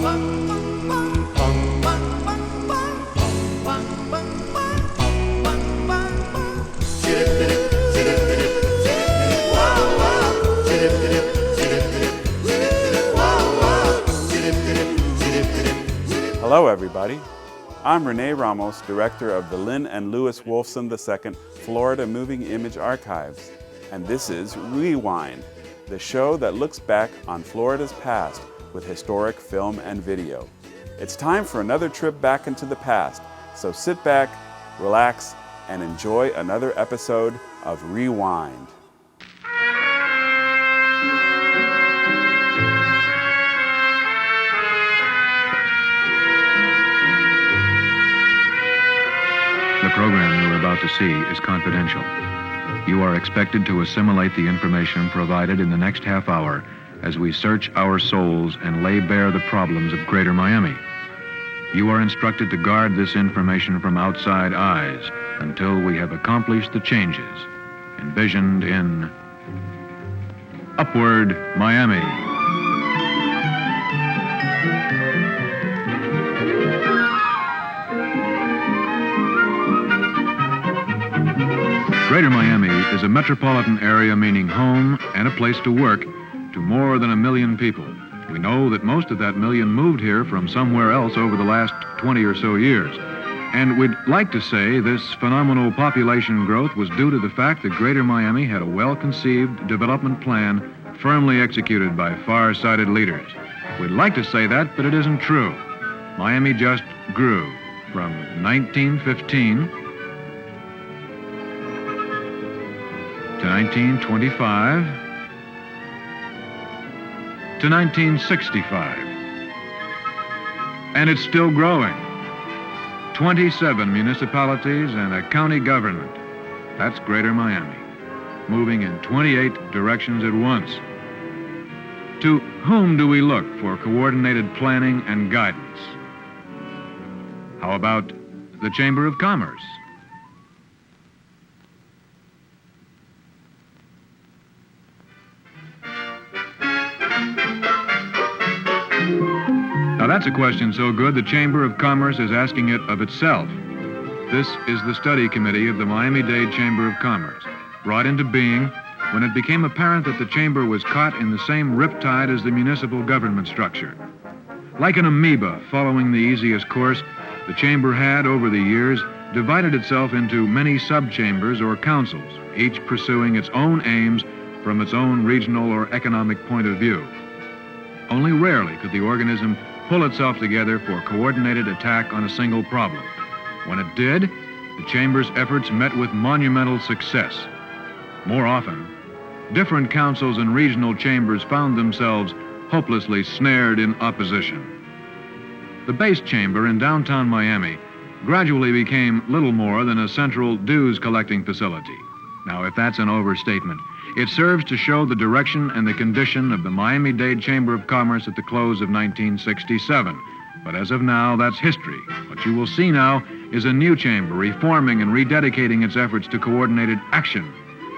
Hello, everybody. I'm Rene Ramos, director of the Lynn and Louis Wolfson II Florida Moving Image Archives, and this is Rewind, the show that looks back on Florida's past with historic film and video. It's time for another trip back into the past, so sit back, relax, and enjoy another episode of Rewind. The program you are about to see is confidential. You are expected to assimilate the information provided in the next half hour as we search our souls and lay bare the problems of Greater Miami. You are instructed to guard this information from outside eyes until we have accomplished the changes envisioned in Upward Miami. Greater Miami is a metropolitan area meaning home and a place to work to more than 1 million people. We know that most of that million moved here from somewhere else over the last 20 or so years. And we'd like to say this phenomenal population growth was due to the fact that Greater Miami had a well-conceived development plan firmly executed by far-sighted leaders. We'd like to say that, but it isn't true. Miami just grew from 1915 to 1925 to 1965. And it's still growing. 27 municipalities and a county government. That's Greater Miami, moving in 28 directions at once. To whom do we look for coordinated planning and guidance? How about the Chamber of Commerce? Now that's a question so good the Chamber of Commerce is asking it of itself. This is the study committee of the Miami-Dade Chamber of Commerce, brought into being when it became apparent that the Chamber was caught in the same riptide as the municipal government structure. Like an amoeba following the easiest course, the Chamber had, over the years, divided itself into many sub-chambers or councils, each pursuing its own aims from its own regional or economic point of view. Only rarely could the organism pull itself together for coordinated attack on a single problem. When it did, the Chamber's efforts met with monumental success. More often, different councils and regional chambers found themselves hopelessly snared in opposition. The base chamber in downtown Miami gradually became little more than a central dues collecting facility. Now, if that's an overstatement, it serves to show the direction and the condition of the Miami-Dade Chamber of Commerce at the close of 1967. But as of now, that's history. What you will see now is a new chamber reforming and rededicating its efforts to coordinated action.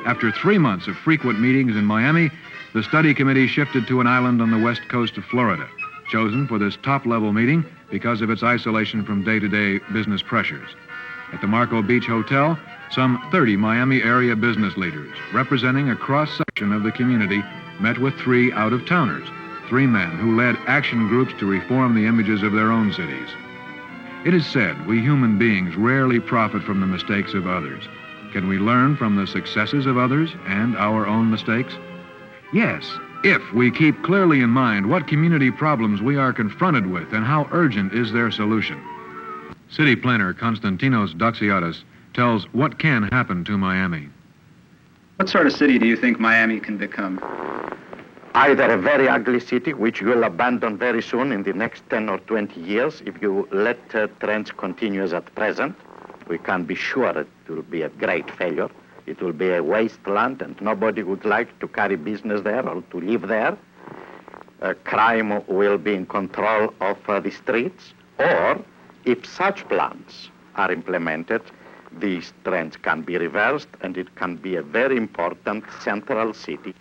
After 3 months of frequent meetings in Miami, the study committee shifted to an island on the west coast of Florida, chosen for this top-level meeting because of its isolation from day-to-day business pressures. At the Marco Beach Hotel, some 30 Miami area business leaders, representing a cross-section of the community, met with 3 out-of-towners, 3 men who led action groups to reform the images of their own cities. It is said we human beings rarely profit from the mistakes of others. Can we learn from the successes of others and our own mistakes? Yes, if we keep clearly in mind what community problems we are confronted with and how urgent is their solution. City planner Konstantinos Doxiadis tells what can happen to Miami. What sort of city do you think Miami can become? Either a very ugly city, which you will abandon very soon in the next 10 or 20 years if you let trends continue as at present. We can be sure it will be a great failure. It will be a wasteland and nobody would like to carry business there or to live there. Crime will be in control of the streets. Or, if such plans are implemented, these trends can be reversed and it can be a very important central city.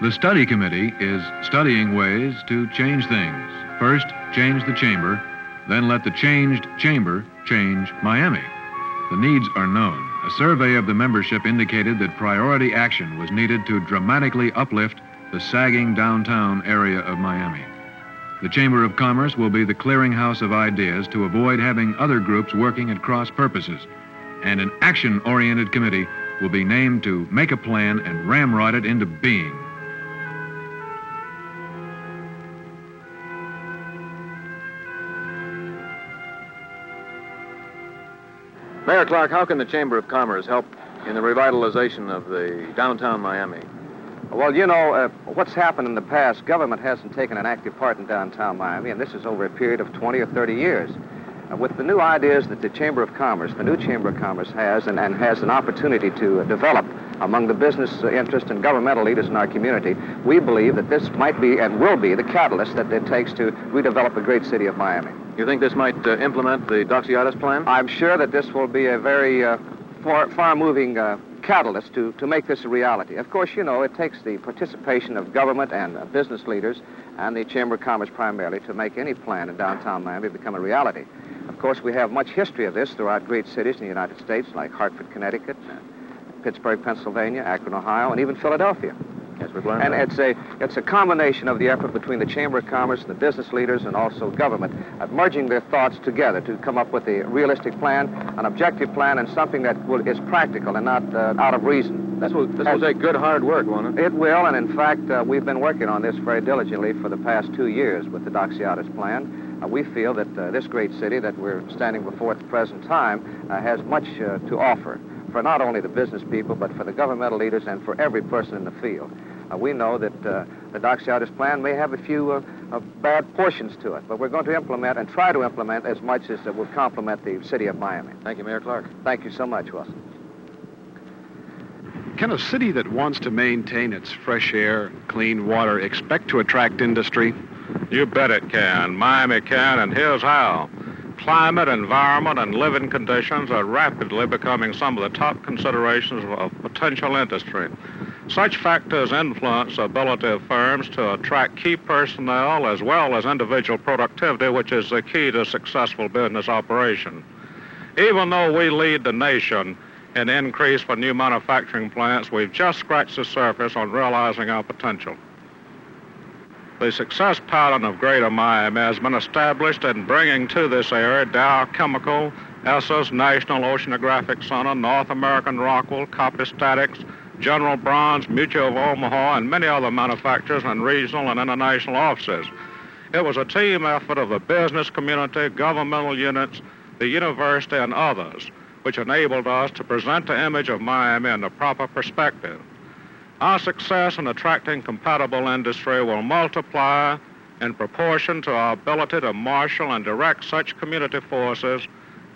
The study committee is studying ways to change things. First, change the chamber, then let the changed chamber change Miami. The needs are known. A survey of the membership indicated that priority action was needed to dramatically uplift the sagging downtown area of Miami. The Chamber of Commerce will be the clearinghouse of ideas to avoid having other groups working at cross purposes. And an action-oriented committee will be named to make a plan and ramrod it into being. Mayor Clark, how can the Chamber of Commerce help in the revitalization of the downtown Miami? Well, you know, what's happened in the past, government hasn't taken an active part in downtown Miami, and this is over a period of 20 or 30 years. With the new ideas that the Chamber of Commerce, the new Chamber of Commerce has, and has an opportunity to develop among the business interest and governmental leaders in our community, we believe that this might be and will be the catalyst that it takes to redevelop the great city of Miami. You think this might implement the Doxiadis plan? I'm sure that this will be a very far-moving catalyst to make this a reality. Of course, you know, it takes the participation of government and business leaders and the Chamber of Commerce primarily to make any plan in downtown Miami become a reality. Of course, we have much history of this throughout great cities in the United States, like Hartford, Connecticut, Pittsburgh, Pennsylvania, Akron, Ohio, and even Philadelphia. Yes, we've learned And that. it's a combination of the effort between the Chamber of Commerce and the business leaders and also government, merging their thoughts together to come up with a realistic plan, an objective plan, and something that is practical and not out of reason. This will take good, hard work, won't it? It will, and in fact, we've been working on this very diligently for the past 2 years with the Doxiadis plan. We feel that this great city that we're standing before at the present time has much to offer for not only the business people, but for the governmental leaders and for every person in the field. We know that the Doxiadis plan may have a few bad portions to it, but we're going to implement and try to implement as much as will complement the city of Miami. Thank you, Mayor Clark. Thank you so much, Wilson. Can a city that wants to maintain its fresh air, clean water, expect to attract industry? You bet it can. Miami can, and here's how. Climate, environment, and living conditions are rapidly becoming some of the top considerations of potential industry. Such factors influence the ability of firms to attract key personnel as well as individual productivity, which is the key to successful business operation. Even though we lead the nation in increase for new manufacturing plants, we've just scratched the surface on realizing our potential. The success pattern of Greater Miami has been established in bringing to this area Dow Chemical, Essos, National Oceanographic Center, North American Rockwell, Copy Statics, General Bronze, Mutual of Omaha, and many other manufacturers and regional and international offices. It was a team effort of the business community, governmental units, the university, and others, which enabled us to present the image of Miami in the proper perspective. Our success in attracting compatible industry will multiply in proportion to our ability to marshal and direct such community forces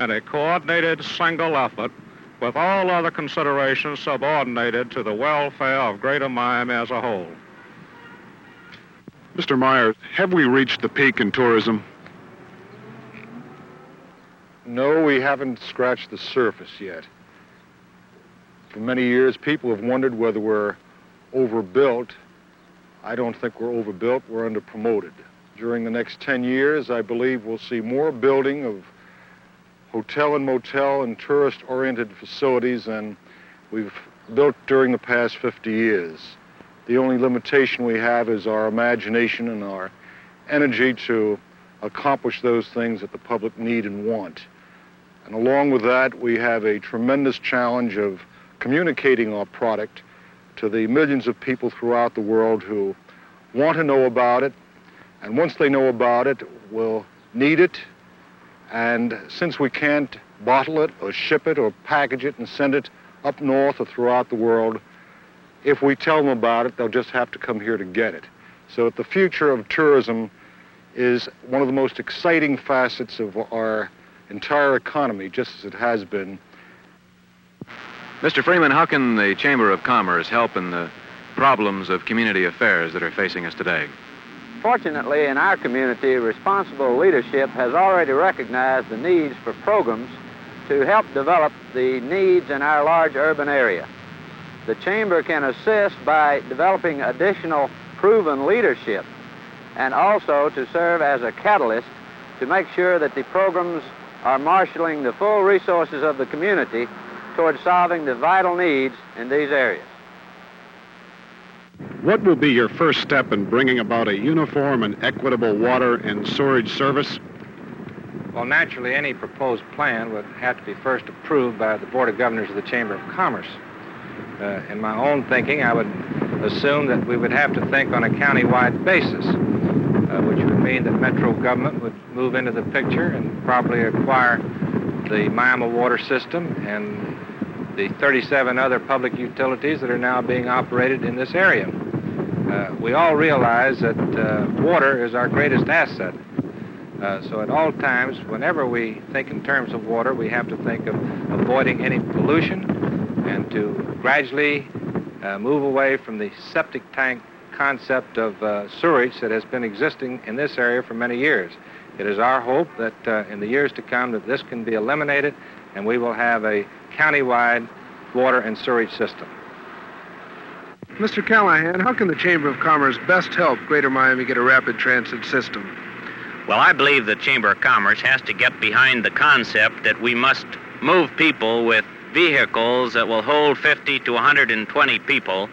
in a coordinated single effort with all other considerations subordinated to the welfare of Greater Miami as a whole. Mr. Meyer, have we reached the peak in tourism? No, we haven't scratched the surface yet. For many years, people have wondered whether we're overbuilt. I don't think we're overbuilt, we're underpromoted. During the next 10 years, I believe we'll see more building of hotel and motel and tourist-oriented facilities than we've built during the past 50 years. The only limitation we have is our imagination and our energy to accomplish those things that the public need and want. And along with that, we have a tremendous challenge of communicating our product to the millions of people throughout the world who want to know about it, and once they know about it, will need it. And since we can't bottle it or ship it or package it and send it up north or throughout the world, if we tell them about it, they'll just have to come here to get it. So the future of tourism is one of the most exciting facets of our entire economy, just as it has been. Mr. Freeman, how can the Chamber of Commerce help in the problems of community affairs that are facing us today? Fortunately, in our community, responsible leadership has already recognized the needs for programs to help develop the needs in our large urban area. the Chamber can assist by developing additional proven leadership and also to serve as a catalyst to make sure that the programs are marshaling the full resources of the community towards solving the vital needs in these areas. What will be your first step in bringing about a uniform and equitable water and sewerage service? Well, naturally, any proposed plan would have to be first approved by the Board of Governors of the Chamber of Commerce. In my own thinking, I would assume that we would have to think on a county-wide basis, which would mean that metro government would move into the picture and probably acquire the Miami water system and the 37 other public utilities that are now being operated in this area. We all realize that water is our greatest asset. So at all times, whenever we think in terms of water, we have to think of avoiding any pollution and to gradually move away from the septic tank concept of sewerage that has been existing in this area for many years. It is our hope that in the years to come that this can be eliminated and we will have a county-wide water and sewerage system. Mr. Callahan, how can the Chamber of Commerce best help Greater Miami get a rapid transit system? Well, I believe the Chamber of Commerce has to get behind the concept that we must move people with vehicles that will hold 50 to 120 people,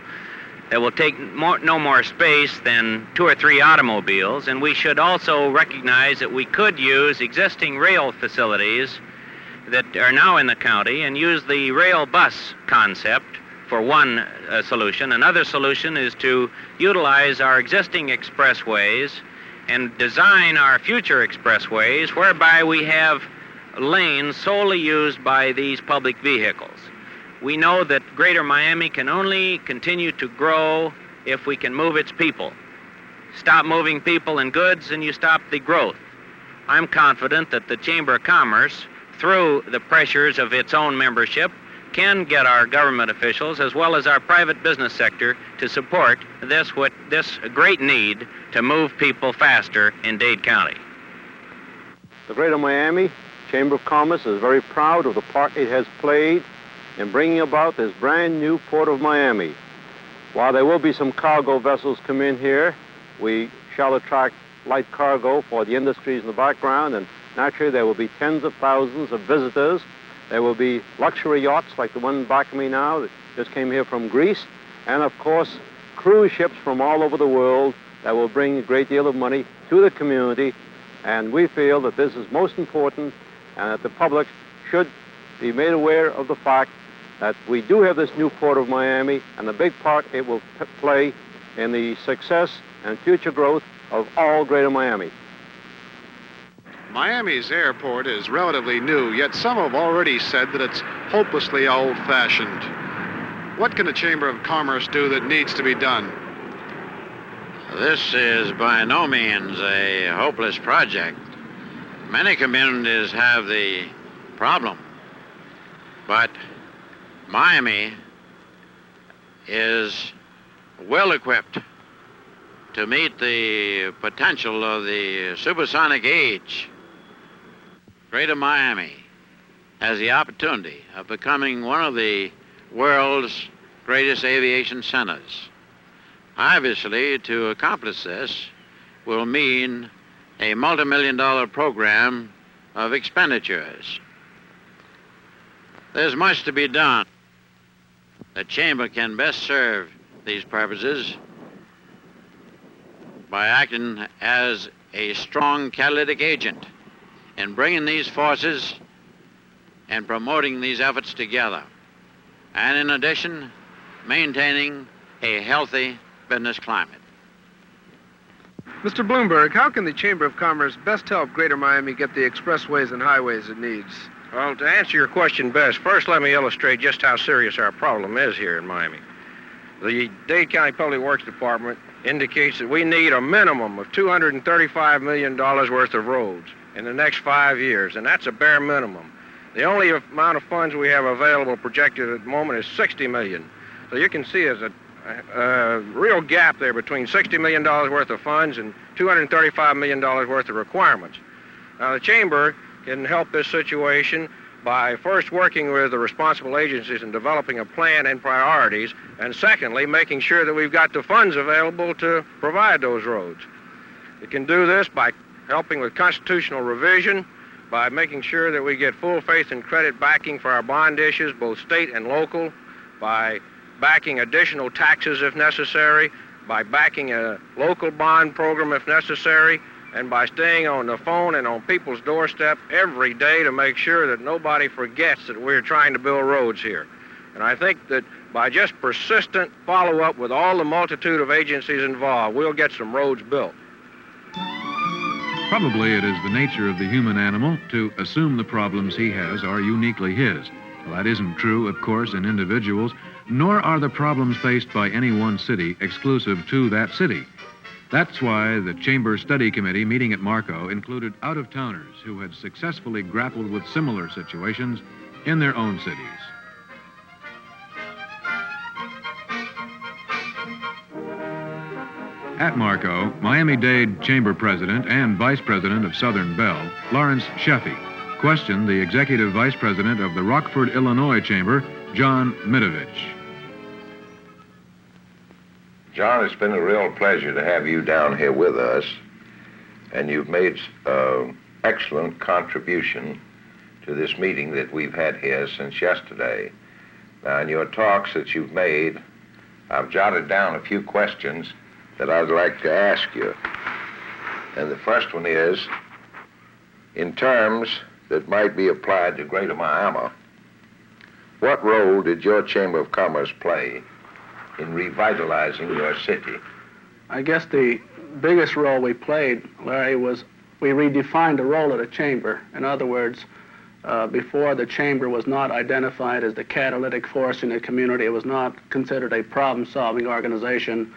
that will take no more space than 2 or 3 automobiles, and we should also recognize that we could use existing rail facilities that are now in the county and use the rail bus concept for one solution. Another solution is to utilize our existing expressways and design our future expressways whereby we have lanes solely used by these public vehicles. We know that Greater Miami can only continue to grow if we can move its people. Stop moving people and goods and you stop the growth. I'm confident that the Chamber of Commerce, through the pressures of its own membership, can get our government officials as well as our private business sector to support this great need to move people faster in Dade County. The Greater Miami Chamber of Commerce is very proud of the part it has played in bringing about this brand new Port of Miami. While there will be some cargo vessels come in here, we shall attract light cargo for the industries in the background, and naturally there will be tens of thousands of visitors. There will be luxury yachts like the one back of me now that just came here from Greece, and of course cruise ships from all over the world that will bring a great deal of money to the community. And we feel that this is most important and that the public should be made aware of the fact that we do have this new Port of Miami and the big part it will play in the success and future growth of all Greater Miami. Miami's airport is relatively new, yet some have already said that it's hopelessly old-fashioned. What can the Chamber of Commerce do that needs to be done? This is by no means a hopeless project. Many communities have the problem, but Miami is well equipped to meet the potential of the supersonic age. Greater Miami has the opportunity of becoming one of the world's greatest aviation centers. Obviously, to accomplish this will mean a multi-million-dollar program of expenditures. There's much to be done. The Chamber can best serve these purposes by acting as a strong catalytic agent in bringing these forces and promoting these efforts together, and in addition, maintaining a healthy business climate. Mr. Bloomberg, how can the Chamber of Commerce best help Greater Miami get the expressways and highways it needs? Well, to answer your question best, first let me illustrate just how serious our problem is here in Miami. The Dade County Public Works Department indicates that we need a minimum of $235 million worth of roads in the next 5 years, and that's a bare minimum. The only amount of funds we have available projected at the moment is $60 million. So you can see there's a real gap there between $60 million worth of funds and $235 million worth of requirements. Now, the Chamber can help this situation by first working with the responsible agencies in developing a plan and priorities, and secondly, making sure that we've got the funds available to provide those roads. It can do this by helping with constitutional revision, by making sure that we get full faith and credit backing for our bond issues, both state and local, by backing additional taxes if necessary, by backing a local bond program if necessary, and by staying on the phone and on people's doorstep every day to make sure that nobody forgets that we're trying to build roads here. And I think that by just persistent follow-up with all the multitude of agencies involved, we'll get some roads built. Probably it is the nature of the human animal to assume the problems he has are uniquely his. Well, that isn't true, of course, in individuals, nor are the problems faced by any one city exclusive to that city. That's why the Chamber Study Committee meeting at Marco included out-of-towners who had successfully grappled with similar situations in their own cities. At Marco, Miami-Dade Chamber President and Vice President of Southern Bell, Lawrence Sheffey, questioned the Executive Vice President of the Rockford, Illinois Chamber, John Midovich. John, it's been a real pleasure to have you down here with us, and you've made an excellent contribution to this meeting that we've had here since yesterday. Now, in your talks that you've made, I've jotted down a few questions that I'd like to ask you. And the first one is, in terms that might be applied to Greater Miami, what role did your Chamber of Commerce play in revitalizing your city? I guess the biggest role we played, Larry, was we redefined the role of the Chamber. In other words, before the Chamber was not identified as the catalytic force in the community. It was not considered a problem-solving organization.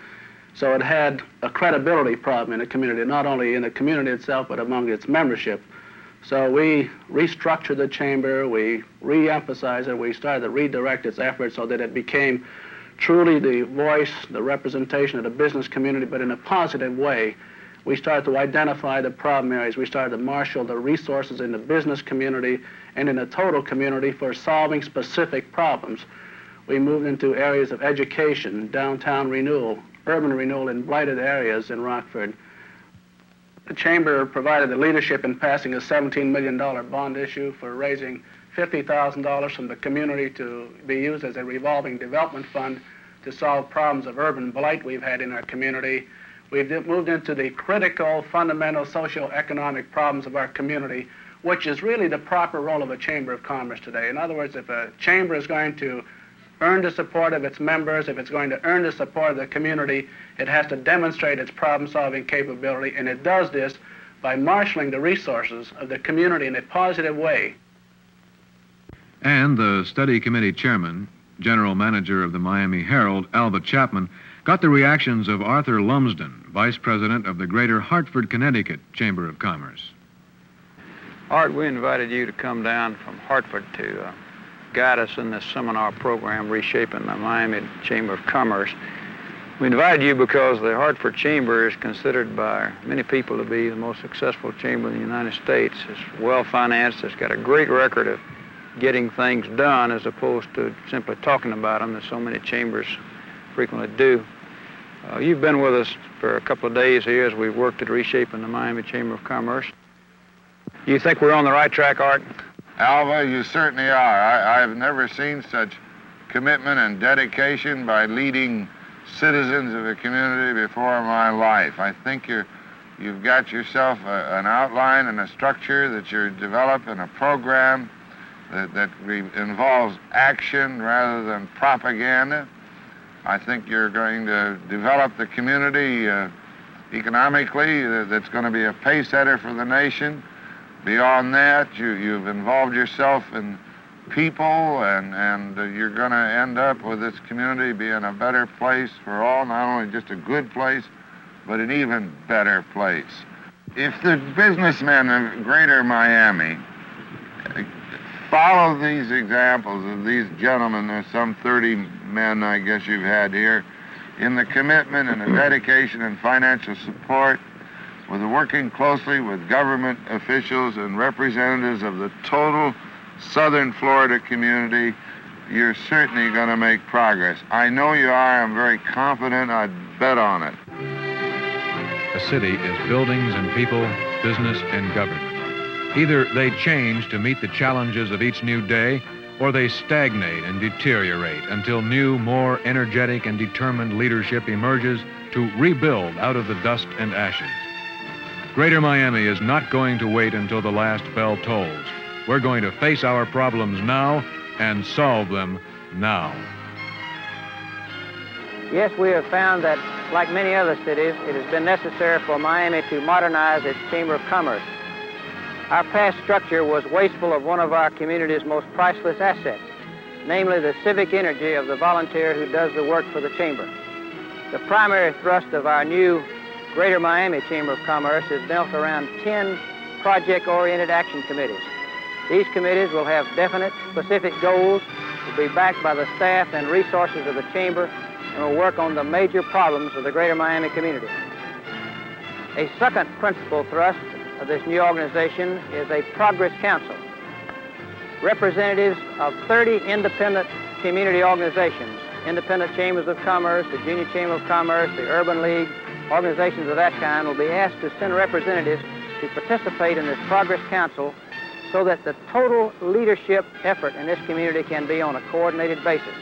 So it had a credibility problem in the community, not only in the community itself, but among its membership. So we restructured the Chamber, we re-emphasized it, we started to redirect its efforts so that it became truly the voice, the representation of the business community, but in a positive way. We started to identify the problem areas. We started to marshal the resources in the business community and in the total community for solving specific problems. We moved into areas of education, downtown renewal, urban renewal in blighted areas in Rockford. The Chamber provided the leadership in passing a $17 million bond issue for raising $50,000 from the community to be used as a revolving development fund to solve problems of urban blight we've had in our community. We've moved into the critical, fundamental socio-economic problems of our community, which is really the proper role of a Chamber of Commerce today. In other words, if a chamber is going to earn the support of its members, if it's going to earn the support of the community, it has to demonstrate its problem-solving capability, and it does this by marshaling the resources of the community in a positive way. And the study committee chairman, general manager of the Miami Herald, Alva Chapman, got the reactions of Arthur Lumsden, vice president of the Greater Hartford, Connecticut Chamber of Commerce. Art, we invited you to come down from Hartford to guide us in this seminar program, Reshaping the Miami Chamber of Commerce. We invited you because the Hartford Chamber is considered by many people to be the most successful chamber in the United States. It's well-financed, it's got a great record of getting things done as opposed to simply talking about them, as so many chambers frequently do. You've been with us for a couple of days here as we've worked at Reshaping the Miami Chamber of Commerce. You think we're on the right track, Art? Alva, you certainly are. I've never seen such commitment and dedication by leading citizens of the community before in my life. I think you've got yourself an outline and a structure that you're developing, a program that involves action rather than propaganda. I think you're going to develop the community economically that's going to be a pace setter for the nation. Beyond that, you've involved yourself in people, and you're going to end up with this community being a better place for all, not only just a good place, but an even better place. If the businessmen of Greater Miami follow these examples of these gentlemen, there's some 30 men, I guess, you've had here, in the commitment and the dedication and financial support, with working closely with government officials and representatives of the total southern Florida community, you're certainly going to make progress. I know you are. I'm very confident. I'd bet on it. A city is buildings and people, business and government. Either they change to meet the challenges of each new day, or they stagnate and deteriorate until new, more energetic and determined leadership emerges to rebuild out of the dust and ashes. Greater Miami is not going to wait until the last bell tolls. We're going to face our problems now and solve them now. Yes, we have found that, like many other cities, it has been necessary for Miami to modernize its Chamber of Commerce. Our past structure was wasteful of one of our community's most priceless assets, namely the civic energy of the volunteer who does the work for the Chamber. The primary thrust of our new Greater Miami Chamber of Commerce is built around 10 project-oriented action committees. These committees will have definite, specific goals, will be backed by the staff and resources of the Chamber, and will work on the major problems of the Greater Miami community. A second principal thrust of this new organization is a Progress Council. Representatives of 30 independent community organizations, independent chambers of commerce, the Junior Chamber of Commerce, the Urban League, organizations of that kind will be asked to send representatives to participate in this Progress Council so that the total leadership effort in this community can be on a coordinated basis.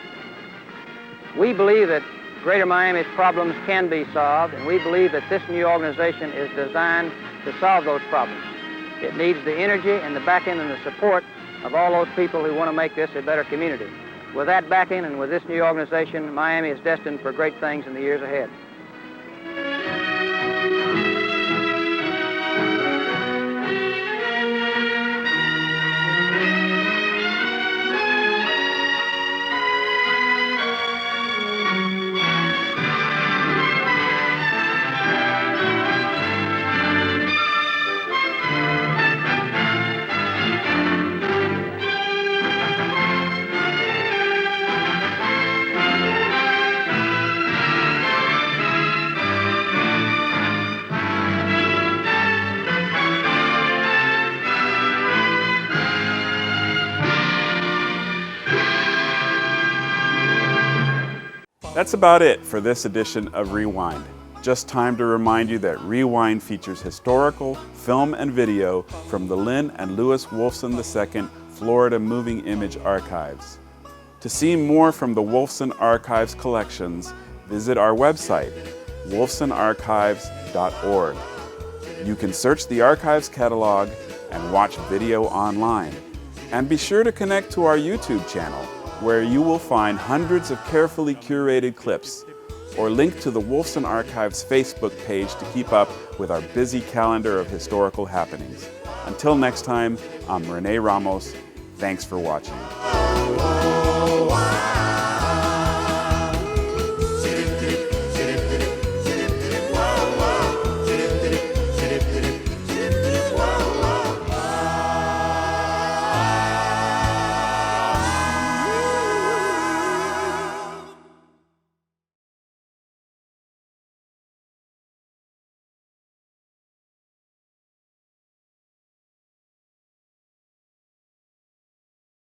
We believe that Greater Miami's problems can be solved, and we believe that this new organization is designed to solve those problems. It needs the energy and the backing and the support of all those people who want to make this a better community. With that backing and with this new organization, Miami is destined for great things in the years ahead. That's about it for this edition of Rewind. Just time to remind you that Rewind features historical film and video from the Lynn and Lewis Wolfson II Florida Moving Image Archives. To see more from the Wolfson Archives collections, visit our website, wolfsonarchives.org. You can search the archives catalog and watch video online. And be sure to connect to our YouTube channel, where you will find hundreds of carefully curated clips, or link to the Wolfson Archives Facebook page to keep up with our busy calendar of historical happenings. Until next time, I'm Rene Ramos. Thanks for watching.